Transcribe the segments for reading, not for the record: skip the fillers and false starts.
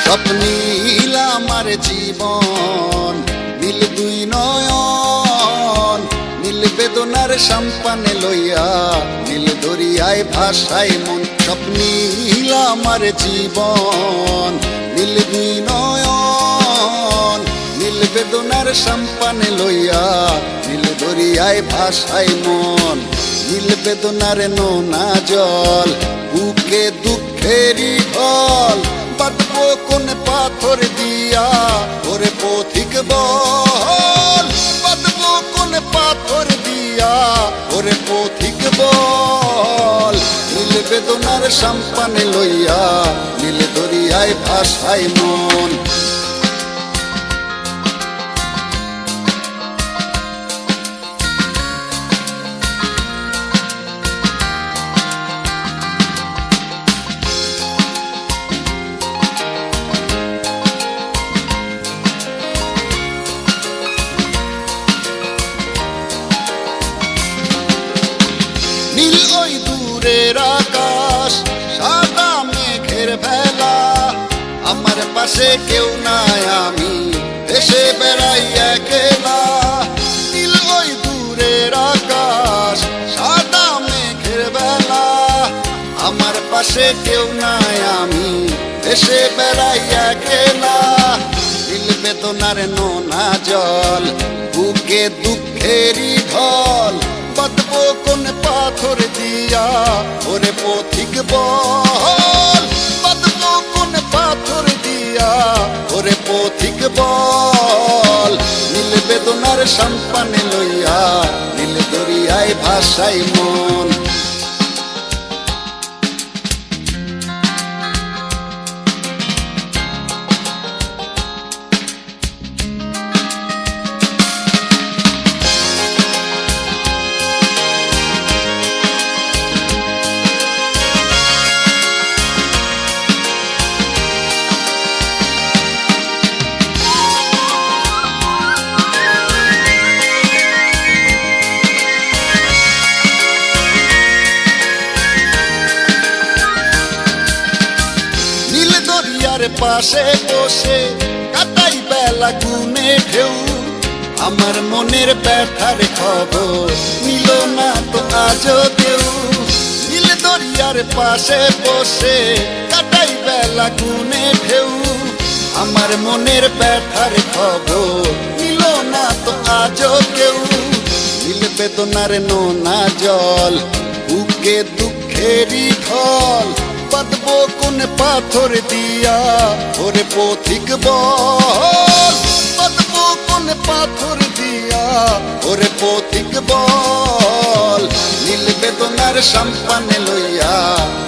স্বপ্নীল আমার জীবন, নীল দুই নয়ন, নীল বেদনার সম্পানে লইয়া, নীল দরিয়ায় ভাসায় মন। স্বপ্নীল আমার জীবন, নীল দুই নয়ন, নীল বেদনার সম্পানে লইয়া, নীল দরিয়ায় ভাসায় মন। নীল বেদনার নোনা জল, বুকে দুঃখেরই ঢল, বাঁধবো কোন পাথর দিয়া, ওরে পথিক বল। বাঁধবো কোন পাথর দিয়া, ওরে পথিক বল। নীল বেদনার সম্পানে লইয়া, নীল দরিয়ায় ভাসায় মন। নীল ওই দূরের আকাশ, সাদা মেঘের ভেলা, আমার পাশে কেউ নাই, আমি দেশে বেড়াই একলা। নীল ওই দূরের আকাশ, সাদা মেঘের ভেলা, আমার পাশে কেউ নাই, আমি দেশে বেড়াই একলা। নীল বেদনার নোনা জল, বুকে দুঃখেরই ঢল, বাঁধবো কোন পাথর দিয়া, ওরে পথিক বল। বাঁধবো কোন পাথর দিয়া, ওরে পথিক বল। নীল বেদনার সম্পানে লইয়া, নীল দরিয়ায় ভাসায় মন। পাশে বসে কাটাই বেলা গুনে ঢেউ, আমার মনের ব্যথার খবর নিল না তো আজও কেউ। নীল দরিয়ার পাশে বসে কাটাই বেলা গুনে ঢেউ, আমার মনের ব্যথার খবর নিল না তো আজও কেউ। নীল বেদনার নোনা জল, বুকে দুঃখেরই ঢল, বাঁধবো কোন পাথর দিয়া, ওরে পথিক বল। বাঁধবো কোন পাথর দিয়া, ওরে পথিক বল। নীল বেদনার সম্পানে লইয়া,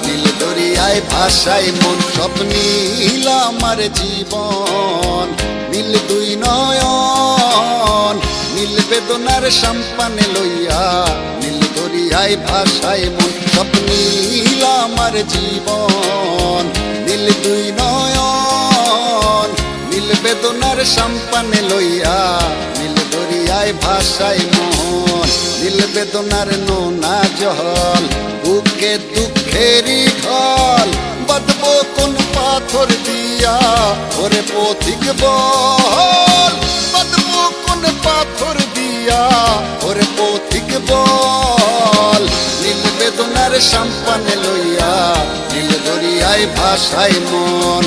নীল দরিয়ায় ভাসায় মন। স্বপ্নীল আমার জীবন, নীল দুই নয়ন, নীল বেদনার সম্পানে লইয়া, নীল দরিয়ায় ভাসায় মন। স্বপ্নীল আমার জীবন, নীল দুই নয়ন, নীল বেদনার সম্পানে লইয়া, নীল দরিয়ায় ভাসায় মন। নীল বেদনার নোনা জল, বুকে দুঃখেরই ঢল, বাঁধবো কোন পাথর দিয়া, ওরে পথিক বল। বাঁধবো কোন পাথর দিয়া, ওরে পথিক বল। নীল বেদনার সম্পানে লইয়া, নীল দরিয়ায় ভাসায় মন।